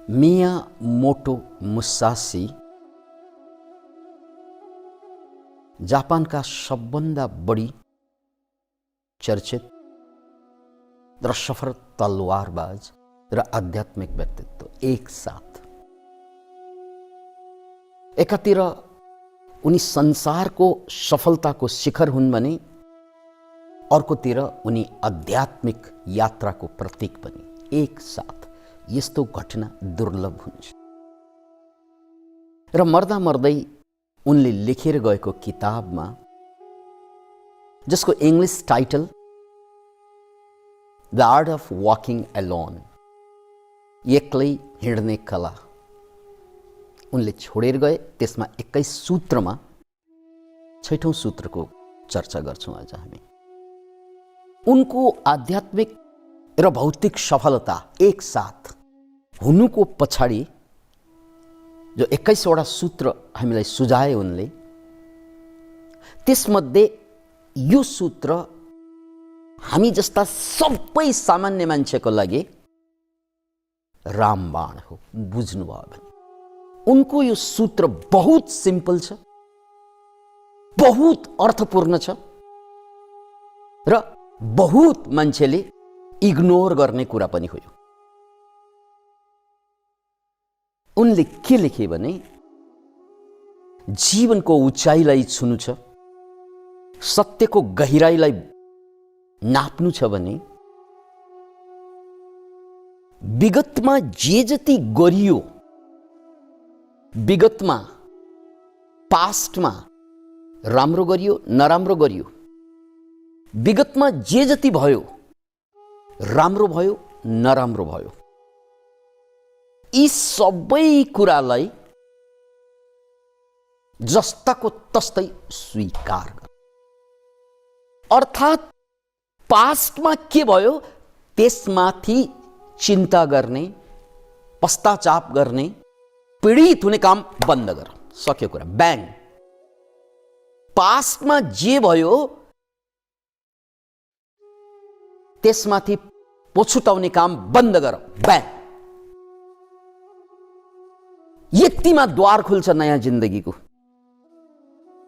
Miyamoto Musashi जापानका सबभन्दा बढी चर्चित र सफल तलवारबाज र आध्यात्मिक व्यक्तित्व एक साथ। एकातिर उनी संसारको सफलताको शिखर हुन् भने अर्कोतिर उनी आध्यात्मिक यात्राको प्रतीक पनि एक साथ। यस्तो घटना दुर्लभ हुन्छ र मर्दा मर्दै उनले लेखेर गएको किताबमा, जसको English title the art of walking alone, एक्लै हिँड्ने कला, उनले छोडेर गए। त्यसमा 21 सूत्रमा 6औं सूत्रको चर्चा गर्छौं आज हामी। उनको आध्यात्मिक र भौतिक सफलता एक साथ हुनुको पछाडि जो 21 वटा सूत्र हामीलाई सुझाए उनले, त्यसमध्ये यो सूत्र हामी जस्ता सबै सामान्य मान्छेको लागि रामबाण हो। बुझ्नुभयो भने उनको यो सूत्र बहुत सिम्पल छ, बहुत अर्थपूर्ण छ र बहुत मान्छेले इग्नोर गर्ने कुरा पनि हो। उनले के लेखे भने, जीवनको उचाइलाई छुनु छ, सत्यको गहिराईलाई नाप्नु छ भने विगतमा जे जति गरियो, विगतमा पास्टमा राम्रो गरियो नराम्रो गरियो, विगतमा जे जति भयो, राम्रो भयो नराम्रो भयो, यी सबै कुरालाई जस्ताको तस्तै स्वीकार गर। अर्थात् पास्टमा के भयो त्यसमाथि चिन्ता गर्ने, पश्चाताप गर्ने, पीडित हुने काम बन्द गर। सक्यो कुरा, ब्याङ। पास्टमा जे भयो त्यसमाथि पछुताउने काम बन्द गर, ब्याङ। यतिमा द्वार खुल्छ नयाँ जिन्दगीको।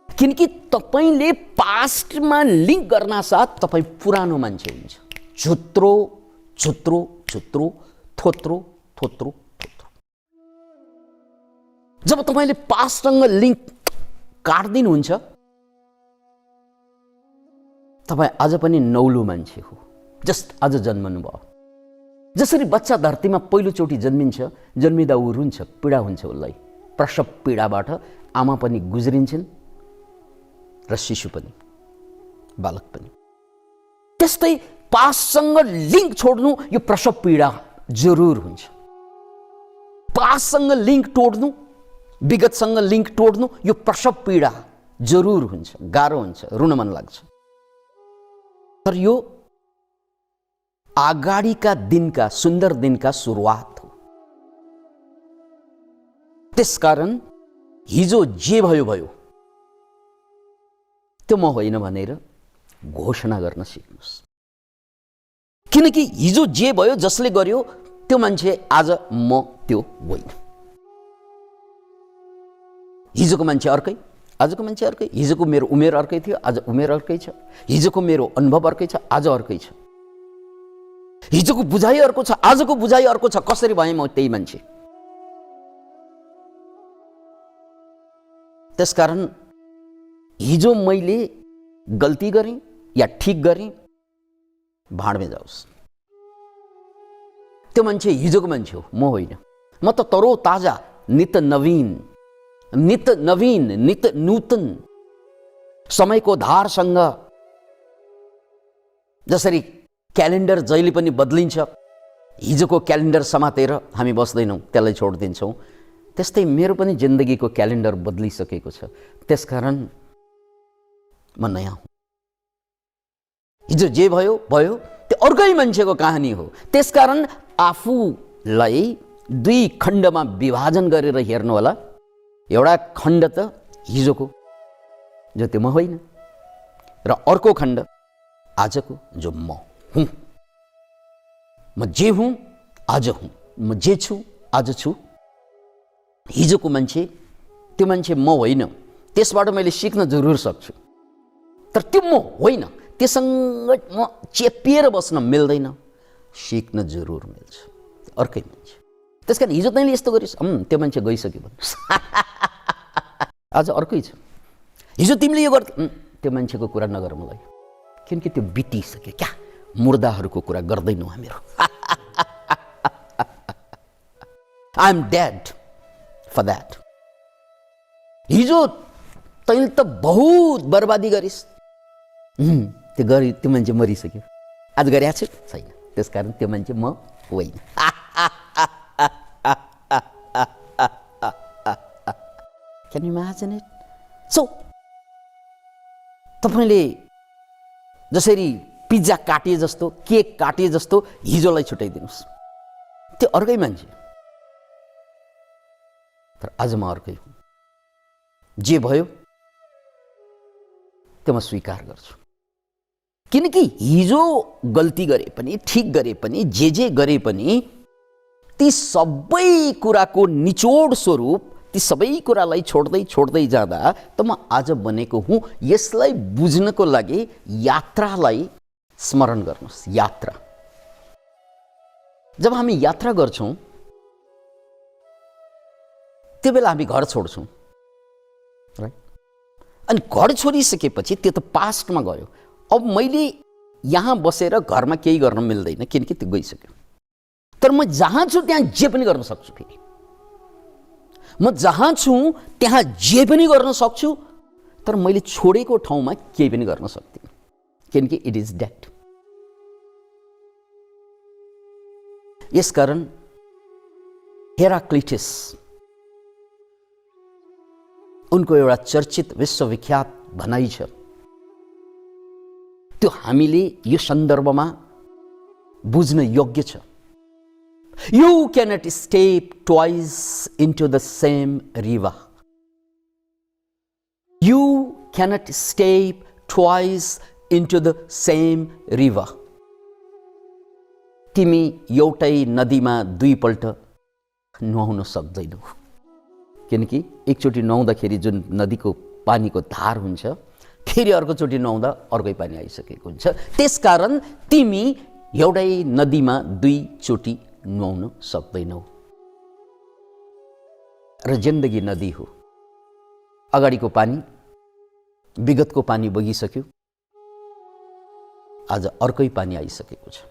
किनकि तपाईले पास्टमा लिंक गर्न साथ तपाई पुरानो मान्छे हुन्छ। झुत्रो झुत्रो झुत्रो, थोत्रो थोत्रो थोत्रो। जब तपाईले पास्टसँग लिंक काट्दिनुहुन्छ, तपाई आज पनि नौलो मान्छे हो, जस्ट आज जन्मनु भयो। जसरी बच्चा धरतीमा पहिलोचोटि जन्मिन्छ, जन्मिँदा ऊ रुन्छ, पीडा हुन्छ उसलाई। प्रसव पीडाबाट आमा पनि गुज्रिन्छन् र शिशु पनि, बालक पनि। त्यस्तै पाससँग लिंक छोड्नु यो प्रसव पीडा जरुर हुन्छ। पाससँग लिंक तोड्नु, विगतसँग लिंक तोड्नु यो प्रसव पीडा जरुर हुन्छ, गाह्रो हुन्छ, रुन मन लाग्छ। तर यो आगाडीका दिनका, सुन्दर दिनका सुरुवात हो। त्यसकारण हिजो जे भयो भयो, त्यो म होइन भनेर घोषणा गर्न सिक्नुस्। किनकि हिजो जे भयो, जसले गर्यो त्यो मान्छे आज म त्यो होइन। हिजोको मान्छे अर्कै, आजको मान्छे अर्कै। हिजोको मेरो उमेर अर्कै थियो, आज उमेर अर्कै छ। हिजोको मेरो अनुभव अर्कै छ, आज अर्कै छ। हिजोको बुझाइ अर्को छ, आजको बुझाइ अर्को छ। कसरी भए म त्यही मान्छे। त्यसकारण हिजो मैले गल्ती गरेँ या ठीक गरेँ, भाँडमै जाओस्। त्यो मान्छे हिजोको मान्छे हो, म होइन। म त तरो ताजा, नित नवीन, नित नवीन, नित नूतन समयको धारसँग, जसरी क्यालेन्डर जहिले पनि बदलिन्छ, हिजोको क्यालेन्डर समातेर हामी बस्दैनौँ, त्यसलाई छोडिदिन्छौँ। त्यस्तै मेरो पनि जिन्दगीको क्यालेन्डर बदलिसकेको छ। त्यसकारण म नयाँ हुँ। हिजो जे भयो भयो, त्यो अर्कै मान्छेको कहानी हो। त्यसकारण आफूलाई दुई खण्डमा विभाजन गरेर हेर्नु होला। एउटा खण्ड त हिजोको, जो त्यो म होइन, र अर्को खण्ड आजको, जो म हुँ। म जे हुँ आज हुँ, म जे छु आज छु, हिजोको मान्छे त्यो मान्छे म होइन, त्यसबाट मैले सिक्न जरुर सक्छु, तर त्यो म होइन, त्योसँग म चेपिएर बस्न मिल्दैन, सिक्न जरुर मिल्छ अर्कै मान्छे। त्यसकारण हिजो तैँले यस्तो गरिस्, त्यो मान्छे गइसक्यो भन्नुहोस्। आज अर्कै छ, हिजो तिमीले यो गर्, त्यो मान्छेको कुरा नगर मलाई, किनकि त्यो बितिसक्यो। क्या मुर्दाहरूको कुरा गर्दैनौँ हामीहरू। I am dead for that. हिजो तैँले त बहुत बर्बादी गरिस्, त्यो मान्छे मरिसक्यो, आज गरेको छु छैन, त्यसकारण त्यो मान्छे म होइन। Can you imagine it? So, तपाईले जसरी पिज्जा काटे जस्तो, केक काटे जस्तो हिजोलाई छुटाइदिनुस्, त्यो अर्कै मान्छे, तर आज म अर्कै हुँ। जे भयो त्यो म स्वीकार गर्छु, किनकि हिजो गल्ती गरे पनि, ठिक गरे पनि, जे गरे पनि, ती सबै कुराको निचोड स्वरूप, ती सबै कुरालाई छोड्दै जाँदा त म आज बनेको हुँ। यसलाई बुझ्नको लागि यात्रालाई स्मरण गर्नुहोस्। यात्रा, जब हामी यात्रा गर्छौँ त्यो बेला हामी घर छोड्छौँ, राइट? अनि घर छोडिसकेपछि त्यो त पास्टमा गयो। अब मैले यहाँ बसेर घरमा केही गर्न मिल्दैन, किनकि त्यो गइसक्यो। तर म जहाँ छु त्यहाँ जे पनि गर्न सक्छु। फेरि म जहाँ छु त्यहाँ जे पनि गर्न सक्छु, तर मैले छोडेको ठाउँमा केही पनि गर्न सक्दिनँ, किनकि इट इज डेड। यसकारण हेराक्लिटस, उनको एउटा चर्चित विश्वविख्यात भनाइ छ, त्यो हामीले यो सन्दर्भमा बुझ्न योग्य छ। You cannot step twice into the same river. You cannot step twice into the same river. तिमी एउटै नदीमा दुईपल्ट नुहाउन सक्दैनौ, किनकि एकचोटि नुहाउँदाखेरि जुन नदीको पानीको धार हुन्छ, फेरि अर्कोचोटि नुहाउँदा अर्कै पानी आइसकेको हुन्छ। त्यसकारण तिमी एउटै नदीमा दुईचोटि नुहाउन सक्दैनौ। र जिन्दगी नदी हो। अगाडिको पानी, विगतको पानी बगिसक्यो, आज अर्कै पानी आइसकेको छ,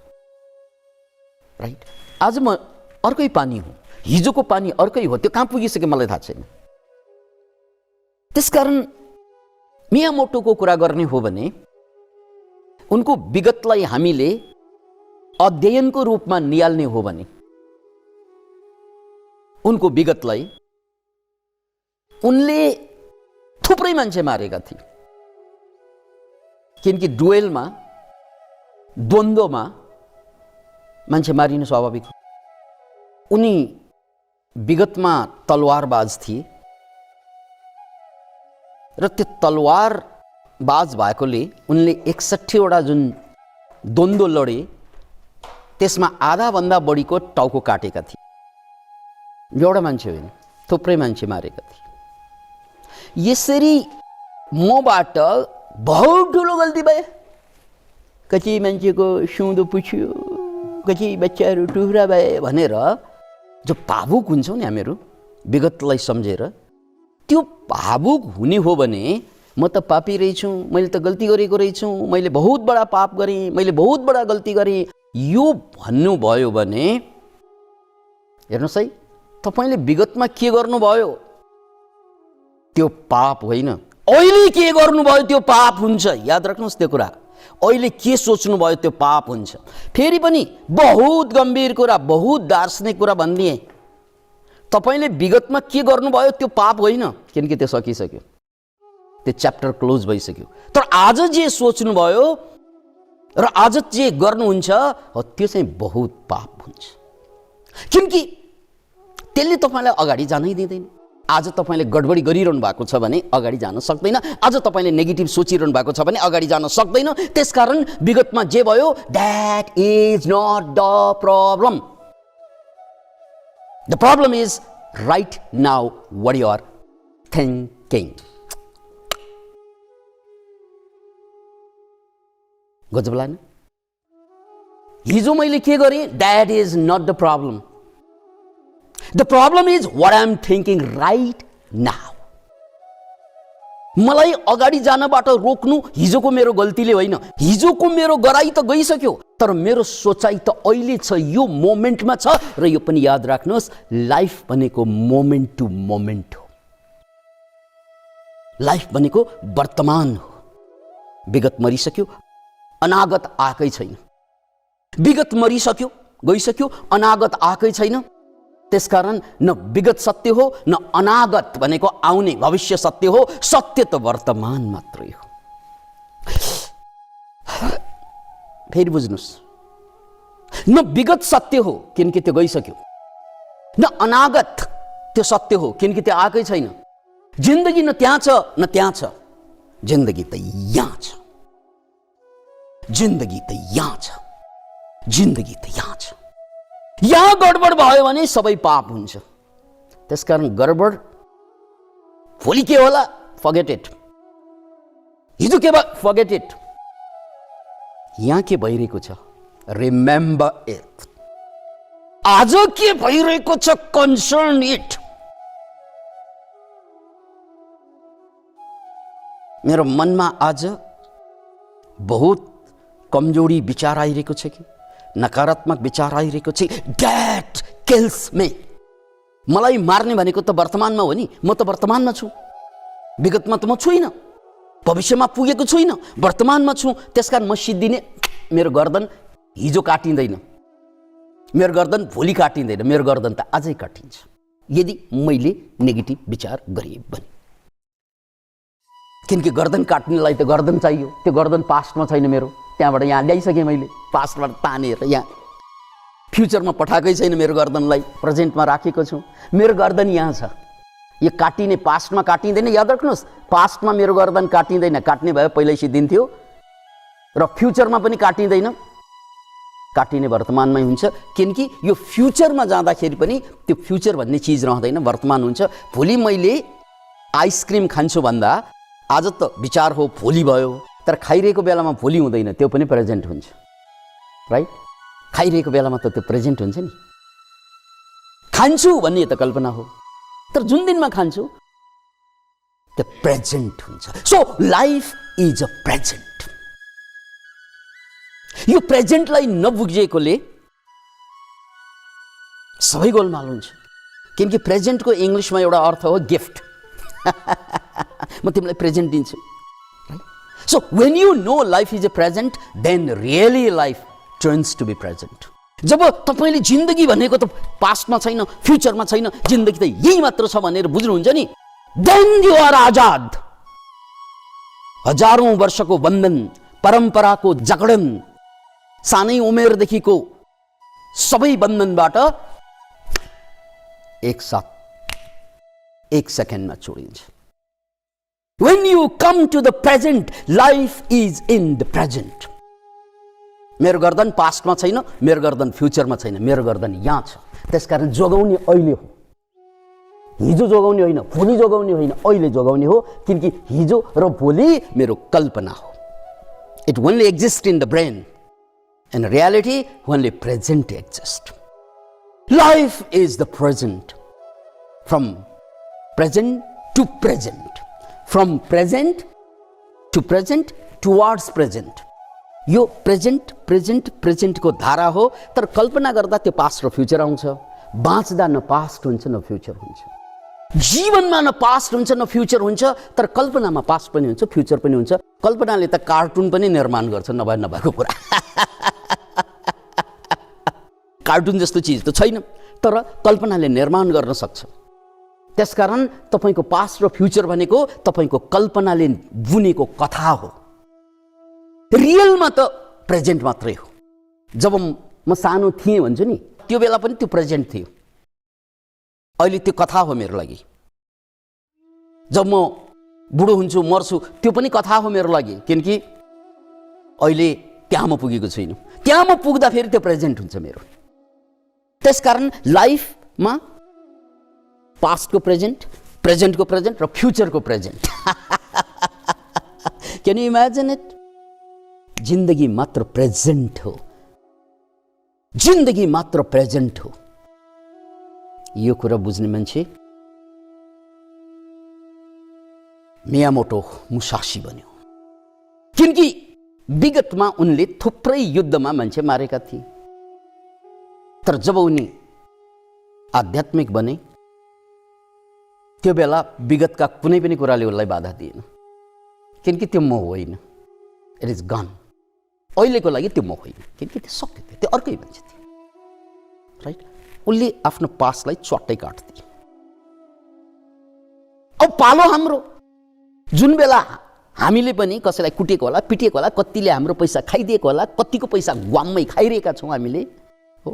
राइट? आज म अर्कै पानी हुँ, हिजोको पानी अर्कै हो, त्यो कहाँ पुगिसक्यो मलाई थाहा छैन। त्यसकारण मियामोटोको कुरा गर्ने हो भने उनको विगतलाई हामीले अध्ययनको रूपमा निहाल्ने हो भने, उनको विगतलाई उनले थुप्रै मान्छे मारेका थिए, किनकि डुएलमा, द्वन्द्वमा मान्छे मारिनु स्वाभाविक हो। उनी विगतमा तलवारबाज थिए र त्यो तलवारबाज भएकोले उनले 61 वटा जुन द्वन्द्व लडे, त्यसमा आधाभन्दा बढीको टाउको काटेका थिए। एउटा मान्छे होइन, थुप्रै मान्छे मारेका थिए। यसरी मबाट बहुत ठुलो गल्ती भयो, कति मान्छेको सिउँदो पुछ्यो, कति बच्चाहरू टुक्रा भए भनेर जो भावुक हुन्छौँ नि हामीहरू विगतलाई सम्झेर, त्यो भावुक हुने हो भने म त पापी रहेछु, मैले त गल्ती गरेको रहेछु, मैले बहुत बडा पाप गरेँ, मैले बहुत बडा गल्ती गरेँ, यो भन्नुभयो भने हेर्नुहोस् है, तपाईँले विगतमा के गर्नुभयो त्यो पाप होइन, अहिले के गर्नुभयो त्यो पाप हुन्छ। याद राख्नुहोस् त्यो कुरा, अहिले के सोच्नुभयो त्यो पाप हुन्छ। फेरि पनि बहुत गम्भीर कुरा, बहुत दार्शनिक कुरा भनिदिएँ, तपाईँले विगतमा के गर्नुभयो त्यो पाप होइन, किनकि त्यो सकिसक्यो, त्यो च्याप्टर क्लोज भइसक्यो। तर आज जे सोच्नुभयो र आज जे गर्नुहुन्छ त्यो चाहिँ बहुत पाप हुन्छ, किनकि त्यसले तपाईँलाई अगाडि जानै दिँदैन। आज तपाईँले गडबडी गरिरहनु भएको छ भने अगाडि जान सक्दैन, आज तपाईँले नेगेटिभ सोचिरहनु भएको छ भने अगाडि जान सक्दैन। त्यसकारण विगतमा जे भयो that is not the problem, the problem is right now what you are thinking. गजब लाग्यो। हिजो मैले के गरेँ, that is not the problem. The problem is what I am thinking right now. मलाई अगाडि जानबाट रोक्नु हिजोको मेरो गल्तीले होइन। हिजोको मेरो गराई त गइसक्यो, तर मेरो सोचाइ त अहिले छ, यो मोमेन्टमा छ। र यो पनि याद राख्नुहोस्, लाइफ भनेको मोमेन्ट टु मोमेन्ट हो। लाइफ भनेको वर्तमान हो। विगत मरिसक्यो, अनागत आएकै छैन। विगत मरिसक्यो, गइसक्यो, अनागत आएकै छैन। त्यसकारण न विगत सत्य हो, न अनागत भनेको आउने भविष्य सत्य हो। सत्य त वर्तमान मात्रै हो। फेरि बुझ्नुहोस्, न विगत सत्य हो किनकि त्यो गइसक्यो, न अनागत त्यो सत्य हो किनकि त्यो आएकै छैन। जिन्दगी न त्यहाँ छ न त्यहाँ छ, जिन्दगी त यहाँ छ। जिन्दगी त यहाँ छ, जिन्दगी त यहाँ छ। यहाँ गडबड भयो भने सबै पाप हुन्छ। त्यसकारण गडबड भोलि के होला, फर्गेट इट। हिजो के भयो, फर्गेट इट। यहाँ के भइरहेको छ, रिमेम्बर इट। आज के भइरहेको छ, कन्सर्न इट। मेरो मनमा आज बहुत कमजोरी विचार आइरहेको छ कि नकारात्मक विचार आइरहेको छ। That kills me. मलाई मार्ने भनेको त वर्तमानमा हो नि। म त वर्तमानमा छु, विगतमा त म छुइनँ, भविष्यमा पुगेको छुइनँ, वर्तमानमा छु। त्यसकारण म सिद्धिने, मेरो गर्दन हिजो काटिँदैन, मेरो गर्दन भोलि काटिँदैन, मेरो गर्दन त आजै काटिन्छ यदि मैले नेगेटिभ विचार गरेँ भने। किनकि गर्दन काट्नेलाई त गर्दन चाहियो। त्यो गर्दन पास्टमा छैन मेरो, त्यहाँबाट यहाँ ल्याइसकेँ मैले, पास्टबाट तानेर यहाँ। फ्युचरमा पठाएकै छैन मेरो गर्दनलाई, प्रेजेन्टमा राखेको छु। मेरो गर्दन यहाँ छ, यो काटिने, पास्टमा काटिँदैन। याद राख्नुहोस्, पास्टमा मेरो गर्दन काटिँदैन। काट्ने भए पहिल्यै सिद्धिन्थ्यो। र फ्युचरमा पनि काटिँदैन, काटिने वर्तमानमै हुन्छ। किनकि यो फ्युचरमा जाँदाखेरि पनि त्यो फ्युचर भन्ने चिज रहँदैन, वर्तमान हुन्छ। भोलि मैले आइसक्रिम खान्छु भन्दा आज त विचार हो, भोलि भयो। तर खाइरहेको बेलामा भोलि हुँदैन, त्यो पनि प्रेजेन्ट हुन्छ, राइट? खाइरहेको बेलामा त त्यो प्रेजेन्ट हुन्छ नि। खान्छु भन्ने त कल्पना हो, तर जुन दिनमा खान्छु त्यो प्रेजेन्ट हुन्छ। So life is a present. यो प्रेजेन्टलाई नबुझेकोले सबै गोलमाल हुन्छ। किनकि प्रेजेन्टको इङ्ग्लिसमा एउटा अर्थ हो गिफ्ट। म तिमीलाई प्रेजेन्ट दिन्छु। So when you know life is a present, then really life turns to be present. जब तपाईले जिन्दगी भनेको त पास्टमा छैन, फ्युचरमा छैन, जिन्दगी त यही मात्र छ भनेर बुझ्नुहुन्छ नि, then you are आजाद। हजारौं वर्षको बन्धन, परम्पराको जगडन, सानै उमेरदेखिको सबै बन्धनबाट एक साथ, एक सेकेन्डमा छोडिन्छ। When you come to the present, life is in the present. मेरो गर्दन पास्टमा छैन, मेरो गर्दन फ्युचरमा छैन, मेरो गर्दन यहाँ छ। त्यसकारण जोगाउने अहिले हो, हिजो जोगाउने होइन, भोलि जोगाउने होइन, अहिले जोगाउने हो। किनकि हिजो र भोलि मेरो कल्पना हो। It only exists in the brain. In reality, only present exists. Life is the present. From present to present. From present to present towards present. यो प्रेजेन्ट प्रेजेन्ट प्रेजेन्टको धारा हो। तर कल्पना गर्दा त्यो पास्ट र फ्युचर आउँछ। बाँच्दा न पास्ट हुन्छ न फ्युचर हुन्छ। जीवनमा न पास्ट हुन्छ न फ्युचर हुन्छ। तर कल्पनामा पास्ट पनि हुन्छ, फ्युचर पनि हुन्छ। कल्पनाले त कार्टुन पनि निर्माण गर्छ, नभए नभएको कुरा। कार्टुन जस्तो चिज त छैन, तर कल्पनाले निर्माण गर्न सक्छ। त्यसकारण तपाईको पास्ट र फ्युचर भनेको तपाईको कल्पनाले बुनेको कथा हो। रियलमा त प्रेजेन्ट मात्रै हो। जब म सानो थिएँ भन्छु नि, त्यो बेला पनि त्यो प्रेजेन्ट थियो। अहिले त्यो कथा हो मेरो लागि। जब म बुढो हुन्छु, मर्छु, त्यो पनि कथा हो मेरो लागि। किनकि अहिले त्यहाँ म पुगेको छुइनँ। त्यहाँ म पुग्दा फेरि त्यो प्रेजेन्ट हुन्छ मेरो। त्यसकारण लाइफमा पास्टको प्रेजेन्ट, प्रेजेन्टको प्रेजेन्ट र फ्युचरको present. Can you imagine it? जिन्दगी मात्र प्रेजेन्ट हो, जिन्दगी मात्र प्रेजेन्ट हो। यो कुरा बुझ्ने मान्छे मियामोटो मुसासी बन्यो, किनकि विगतमा उनले थुप्रै युद्धमा मान्छे मारेका थिए। तर जब उनी आध्यात्मिक बने, त्यो बेला विगतका कुनै पनि कुराले उनलाई बाधा दिएन, किनकि त्यो म होइन, इट इज गन। अहिलेको लागि त्यो म होइन, किनकि त्यो सक्यो, त्यो अर्कै मान्छे थियो, राइट? उसले आफ्नो पासलाई च्वाट्टै काट्दिए। अब पालो हाम्रो, जुन बेला हामीले पनि कसैलाई कुटेको होला, पिटेको होला, कतिले हाम्रो पैसा खाइदिएको होला, कतिको पैसा ग्वाममै खाइरहेका छौँ हामीले, हो?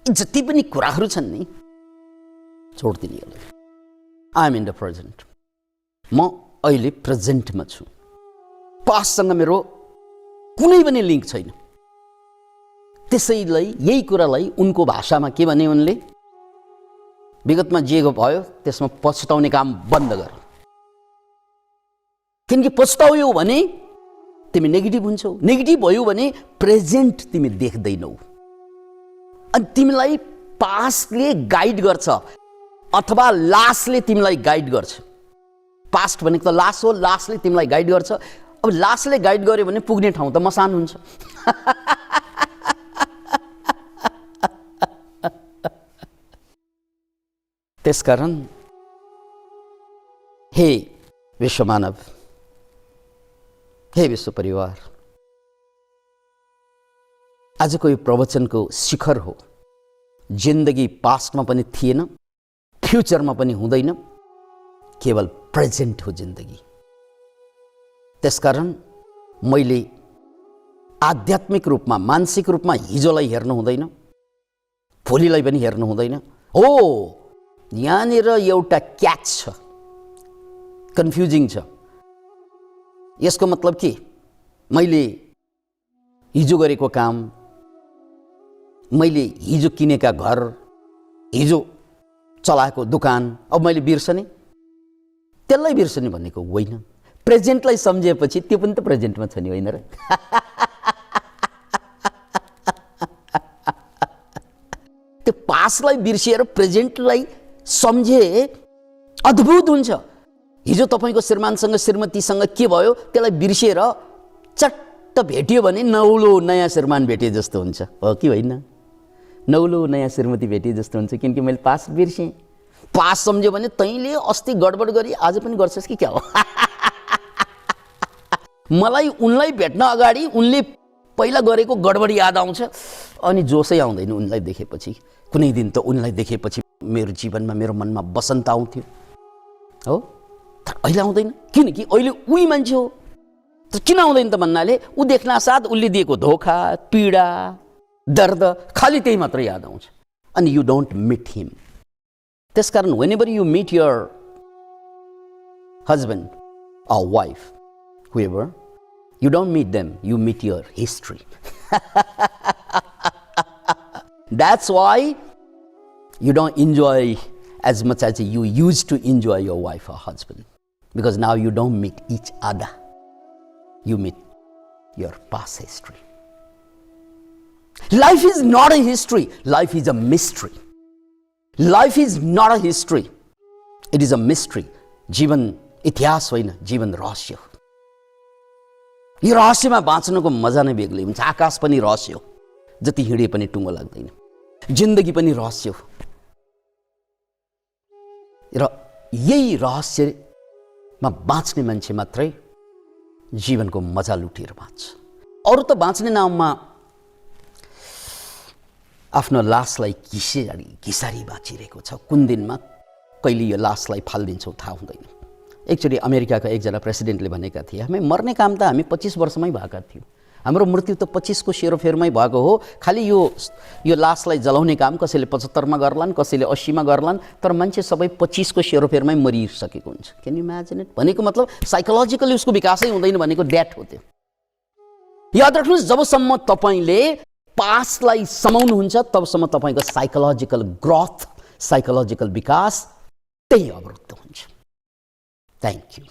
जति पनि कुराहरू छन् नि, छोड्दिने होला। I am in the present, म अहिले प्रेजेन्टमा छु। पास्टसँग मेरो कुनै पनि लिङ्क छैन। त्यसैलाई यही कुरालाई उनको भाषामा के भने उनले, विगतमा जे भयो त्यसमा पछुताउने काम बन्द गर, किनकि पछुतायो भने तिमी नेगेटिभ हुन्छौ, नेगेटिभ भयो भने प्रेजेन्ट तिमी देख्दैनौ, अनि तिमीलाई पास्टले गाइड गर्छ अथवा लासले तिमीलाई गाइड गर्छ। पास्ट भनेको त लास हो, लासले तिमीलाई गाइड गर्छ। अब लासले गाइड गर्यो भने पुग्ने ठाउँ त मसान हुन्छ। त्यसकारण हे विश्वमानव, हे विश्व परिवार, आजको यो प्रवचनको शिखर हो। जिन्दगी पास्टमा पनि थिएन, फ्युचरमा पनि हुँदैन, केवल प्रेजेन्ट हो जिन्दगी। त्यसकारण मैले आध्यात्मिक रूपमा, मानसिक रूपमा हिजोलाई हेर्नु हुँदैन, भोलिलाई पनि हेर्नु हुँदैन। हो, यहाँनिर एउटा क्याच छ, कन्फ्युजिङ छ। यसको मतलब के? मैले हिजो गरेको काम, मैले हिजो किनेका घर, हिजो चलाएको दोकान अब मैले बिर्सने, त्यसलाई बिर्सने भनेको होइन। प्रेजेन्टलाई सम्झेपछि त्यो पनि त प्रेजेन्टमा छ नि, होइन र? त्यो पास्टलाई बिर्सिएर प्रेजेन्टलाई सम्झे अद्भुत हुन्छ। हिजो तपाईँको श्रीमानसँग श्रीमतीसँग के भयो त्यसलाई बिर्सिएर चट्ट भेट्यो भने नौलो नयाँ श्रीमान भेटे जस्तो हुन्छ, हो कि होइन? नौलो नयाँ श्रीमती भेटे जस्तो हुन्छ, किनकि मैले पास्ट बिर्सेँ। पास्ट सम्झ्यो भने तैँले अस्ति गडबड गरी आज पनि गर्छस् कि क्या हो? मलाई उनलाई भेट्न अगाडि उनले पहिला गरेको गडबडी याद आउँछ, अनि जोसै आउँदैन उनलाई देखेपछि। कुनै दिन त उनलाई देखेपछि मेरो जीवनमा, मेरो मनमा बसन्त आउँथ्यो, हो? तर अहिले आउँदैन, किनकि अहिले उही मान्छे हो। तर किन आउँदैन त भन्नाले ऊ देख्न साथ उसले दिएको धोका, पीडा, दर्द, खालि त्यही मात्र याद आउँछ, अनि यु डोन्ट मिट हिम। त्यसकारण whenever you meet your husband or wife, whoever, you don't meet them, you meet your history. That's why you don't enjoy as much as you used to enjoy your wife or husband, because now you don't meet each other, you meet your past history. Life is not a history, life is a mystery. Life is not a history, it is a mystery. जीवन इतिहास होइन, जीवन रहस्य हो। यो रहस्यमा बाँच्नुको मजा नै बेग्लै हुन्छ। आकाश पनि रहस्य हो, जति हिँडे पनि टुङ्गो लाग्दैन। जिन्दगी पनि रहस्य हो, र यही रहस्यमा बाँच्ने मान्छे मात्रै जीवनको मजा लुटेर बाँच्छ। अरू त बाँच्ने नाममा आफ्नो लासलाई घिसारी बाँचिरहेको छ। कुन दिनमा कहिले यो लासलाई फालिदिन्छौँ थाहा हुँदैन। एकचोटि अमेरिकाका एकजना प्रेसिडेन्टले भनेका थिए, हामी मर्ने काम त हामी 25 वर्षमै भएका थियौँ, हाम्रो मृत्यु त 25 को सेरोफेरमै भएको हो। खालि यो लासलाई जलाउने काम कसैले 75 मा गर्लान्, कसैले 80 मा गर्लान्, तर मान्छे सबै 25 को सेरोफेरमै मरिसकेको हुन्छ। Can you imagine it? भनेको मतलब साइकोलोजिकली उसको विकासै हुँदैन भनेको डेथ हो त्यो। याद राख्नुहोस्, जबसम्म तपाईँले पास्टलाई समाउनुहुन्छ तबसम्म तपाईँको साइकोलोजिकल ग्रोथ साइकोलोजिकल विकास त्यही अवरुद्ध हुन्छ। Thank you.